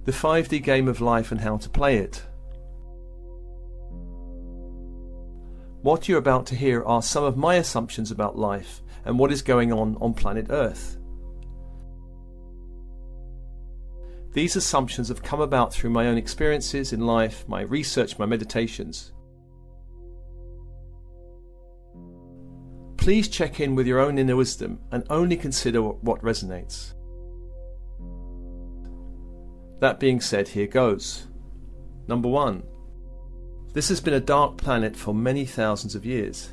the 5D game of life and how to play it. What you're about to hear are some of my assumptions about life and what is going on planet Earth. These assumptions have come about through my own experiences in life, my research, my meditations. Please check in with your own inner wisdom and only consider what resonates. That being said, here goes. Number 1. This has been a dark planet for many thousands of years.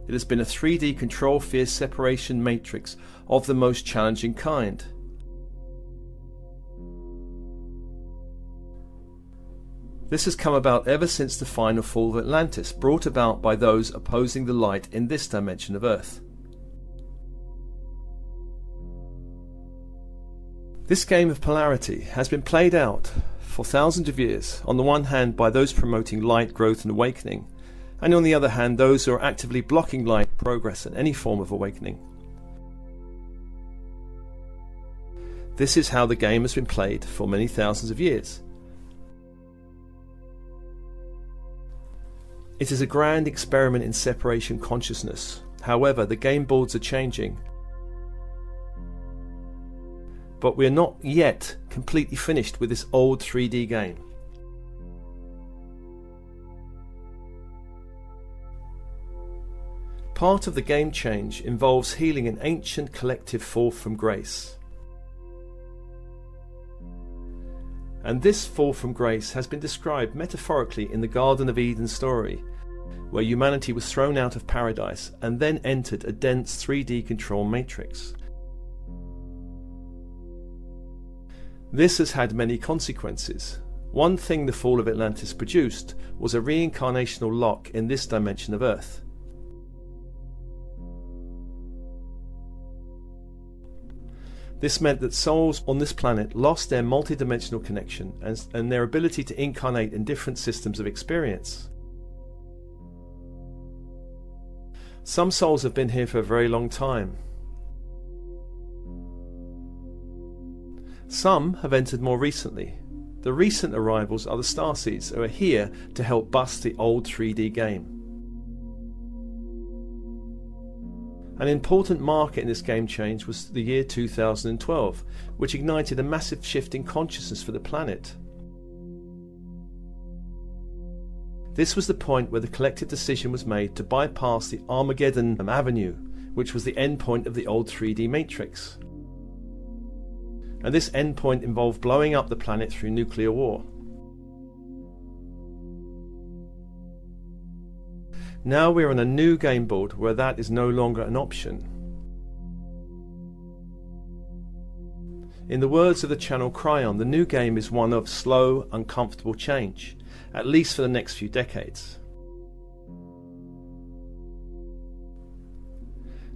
It has been a 3D control field separation matrix of the most challenging kind. This has come about ever since the final fall of Atlantis, brought about by those opposing the light in this dimension of Earth. This game of polarity has been played out for thousands of years, on the one hand by those promoting light growth and awakening, and on the other hand those who are actively blocking light progress and any form of awakening. This is how the game has been played for many thousands of years. It is a grand experiment in separation consciousness. However, the game boards are changing. But we are not yet completely finished with this old 3D game. Part of the game change involves healing an ancient collective fall from grace. And this fall from grace has been described metaphorically in the Garden of Eden story, where humanity was thrown out of paradise and then entered a dense 3D control matrix. This has had many consequences. One thing the fall of Atlantis produced was a reincarnational lock in this dimension of Earth. This meant that souls on this planet lost their multidimensional connection and their ability to incarnate in different systems of experience. Some souls have been here for a very long time. Some have entered more recently. The recent arrivals are the starseeds who are here to help bust the old 3D game. An important marker in this game change was the year 2012, which ignited a massive shift in consciousness for the planet. This was the point where the collective decision was made to bypass the Armageddon Avenue, which was the endpoint of the old 3D matrix. And this endpoint involved blowing up the planet through nuclear war. Now we're on a new game board where that is no longer an option. In the words of the channel Cryon, the new game is one of slow, uncomfortable change, at least for the next few decades.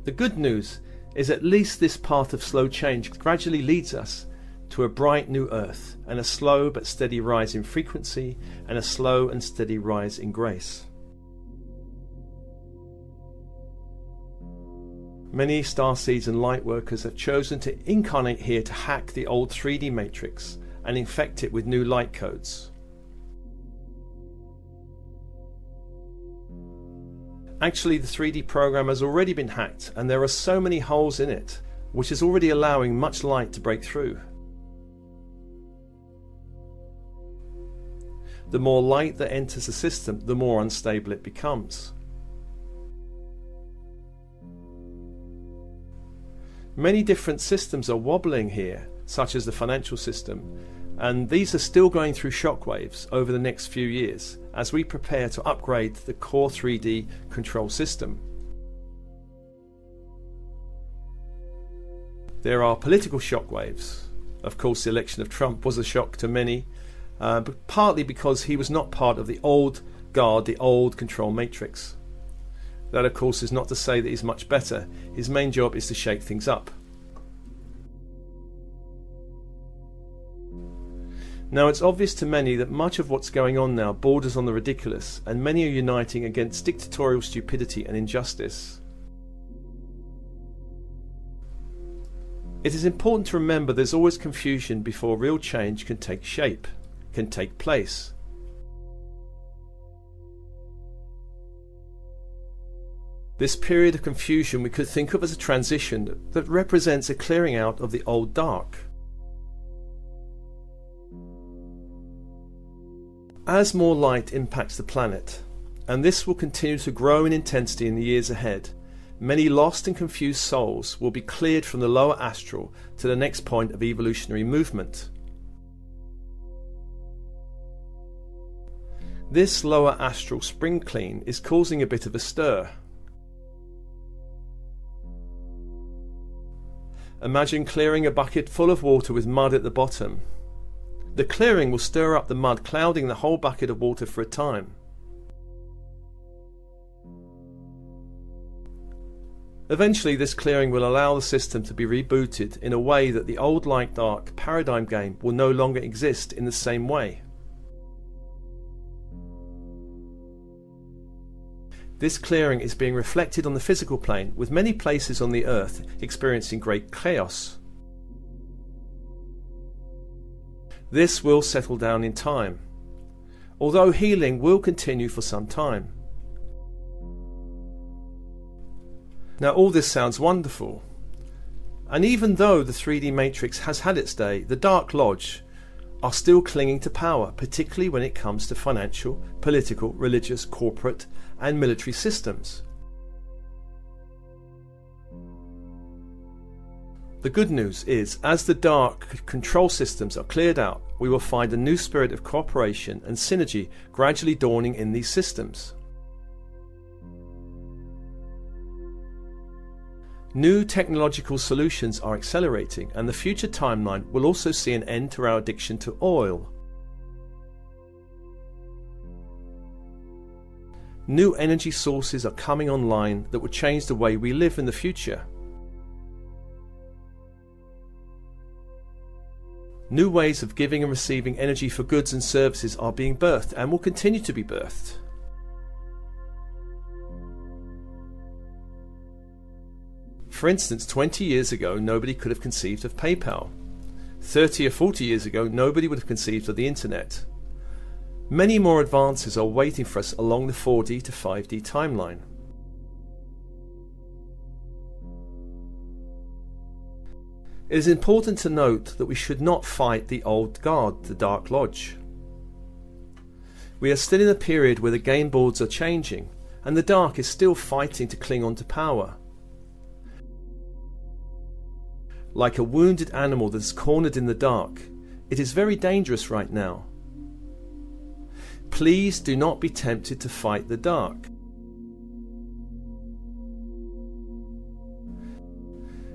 The good news is at least this path of slow change gradually leads us to a bright new Earth, and a slow but steady rise in frequency, and a slow and steady rise in grace. Many starseeds and lightworkers have chosen to incarnate here to hack the old 3D matrix and infect it with new light codes. Actually, the 3D program has already been hacked, and there are so many holes in it, which is already allowing much light to break through. The more light that enters the system, the more unstable it becomes. Many different systems are wobbling here, such as the financial system, and these are still going through shockwaves over the next few years as we prepare to upgrade the core 3D control system. There are political shockwaves. Of course, the election of Trump was a shock to many, but partly because he was not part of the old guard, the old control matrix. That, of course, is not to say that he's much better. His main job is to shake things up. Now, it's obvious to many that much of what's going on now borders on the ridiculous, and many are uniting against dictatorial stupidity and injustice. It is important to remember there's always confusion before real change can take shape, can take place. This period of confusion we could think of as a transition that represents a clearing out of the old dark. As more light impacts the planet, and this will continue to grow in intensity in the years ahead, many lost and confused souls will be cleared from the lower astral to the next point of evolutionary movement. This lower astral spring clean is causing a bit of a stir. Imagine clearing a bucket full of water with mud at the bottom. The clearing will stir up the mud, clouding the whole bucket of water for a time. Eventually, this clearing will allow the system to be rebooted in a way that the old light-dark paradigm game will no longer exist in the same way. This clearing is being reflected on the physical plane, with many places on the Earth experiencing great chaos. This will settle down in time, although healing will continue for some time. Now, all this sounds wonderful, and even though the 3D matrix has had its day, the Dark Lodge are still clinging to power, particularly when it comes to financial, political, religious, corporate and military systems. The good news is, as the dark control systems are cleared out, we will find a new spirit of cooperation and synergy gradually dawning in these systems. New technological solutions are accelerating, and the future timeline will also see an end to our addiction to oil. New energy sources are coming online that will change the way we live in the future. New ways of giving and receiving energy for goods and services are being birthed and will continue to be birthed. For instance, 20 years ago, nobody could have conceived of PayPal. 30 or 40 years ago, nobody would have conceived of the internet. Many more advances are waiting for us along the 4D to 5D timeline. It is important to note that we should not fight the old guard, the Dark Lodge. We are still in a period where the game boards are changing, and the dark is still fighting to cling on to power. Like a wounded animal that is cornered in the dark, it is very dangerous right now. Please do not be tempted to fight the dark.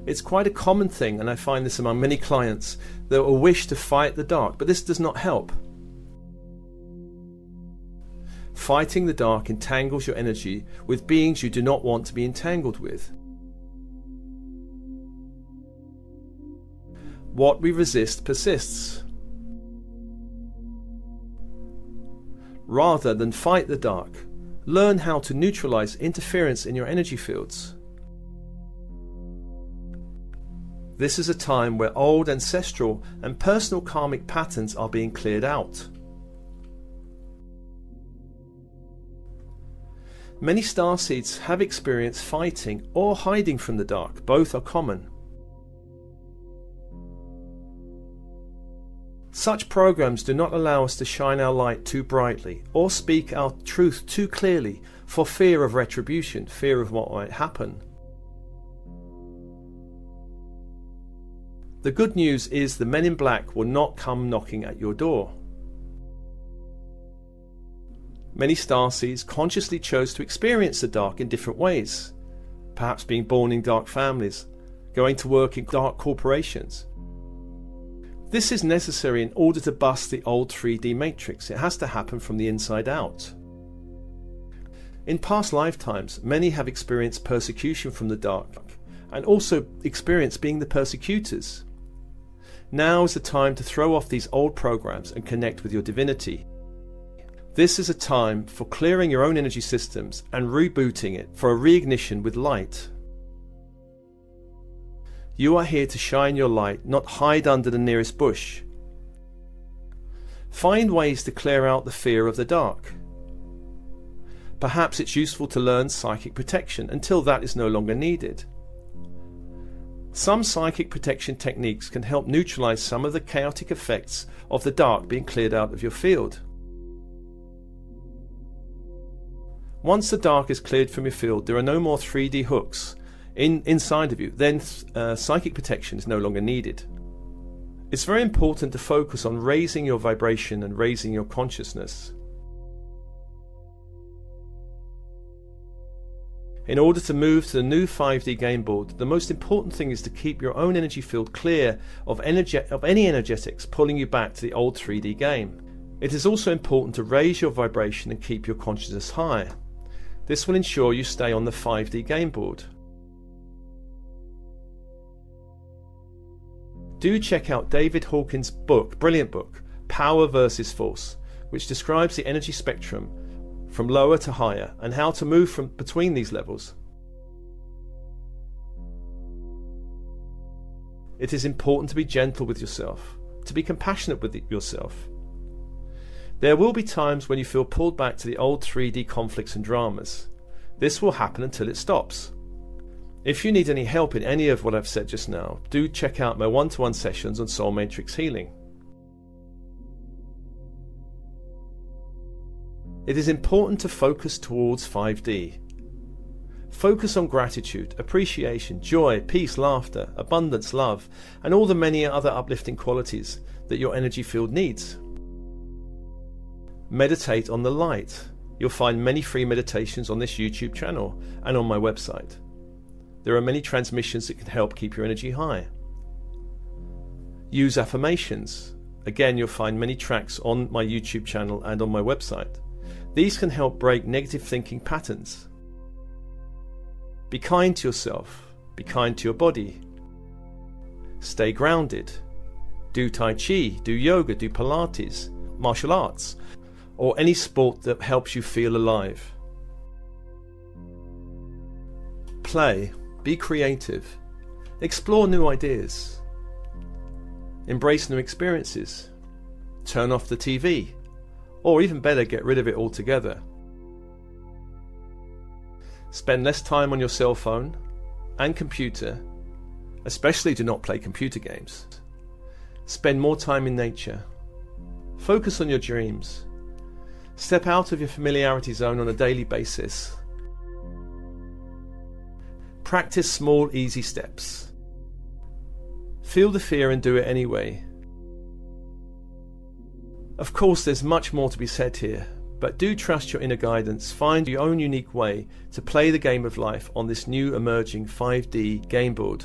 It's quite a common thing, and I find this among many clients, that will wish to fight the dark, but this does not help. Fighting the dark entangles your energy with beings you do not want to be entangled with. What we resist persists. Rather than fight the dark, learn how to neutralize interference in your energy fields. This is a time where old ancestral and personal karmic patterns are being cleared out. Many starseeds have experienced fighting or hiding from the dark. Both are common. Such programs do not allow us to shine our light too brightly or speak our truth too clearly for fear of retribution, fear of what might happen. The good news is the men in black will not come knocking at your door. Many starseeds consciously chose to experience the dark in different ways, perhaps being born in dark families, going to work in dark corporations. This is necessary in order to bust the old 3D matrix. It has to happen from the inside out. In past lifetimes, many have experienced persecution from the dark and also experienced being the persecutors. Now is the time to throw off these old programs and connect with your divinity. This is a time for clearing your own energy systems and rebooting it for a reignition with light. You are here to shine your light, not hide under the nearest bush. Find ways to clear out the fear of the dark. Perhaps it's useful to learn psychic protection until that is no longer needed. Some psychic protection techniques can help neutralize some of the chaotic effects of the dark being cleared out of your field. Once the dark is cleared from your field, there are no more 3D hooks inside of you. Then psychic protection is no longer needed. It's very important to focus on raising your vibration and raising your consciousness. In order to move to the new 5D game board, the most important thing is to keep your own energy field clear of any energetics pulling you back to the old 3D game. It is also important to raise your vibration and keep your consciousness high. This will ensure you stay on the 5D game board. Do check out David Hawkins' book, brilliant book, Power versus Force, which describes the energy spectrum from lower to higher and how to move from between these levels. It is important to be gentle with yourself, to be compassionate with yourself. There will be times when you feel pulled back to the old 3D conflicts and dramas. This will happen until it stops. If you need any help in any of what I've said just now, do check out my one-to-one sessions on soul matrix healing. It is important to focus towards 5D. Focus on gratitude, appreciation, joy, peace, laughter, abundance, love, and all the many other uplifting qualities that your energy field needs. Meditate on the light. You'll find many free meditations on this YouTube channel and on my website. There are many transmissions that can help keep your energy high. Use affirmations. Again, you'll find many tracks on my YouTube channel and on my website. These can help break negative thinking patterns. Be kind to yourself. Be kind to your body. Stay grounded. Do Tai Chi, do yoga, do Pilates, martial arts, or any sport that helps you feel alive. Play. Be creative. Explore new ideas. Embrace new experiences. Turn off the TV. Or even better, get rid of it altogether. Spend less time on your cell phone and computer. Especially do not play computer games. Spend more time in nature. Focus on your dreams. Step out of your familiarity zone on a daily basis. Practice small, easy steps. Feel the fear and do it anyway. Of course, there's much more to be said here, but do trust your inner guidance. Find your own unique way to play the game of life on this new emerging 5D game board.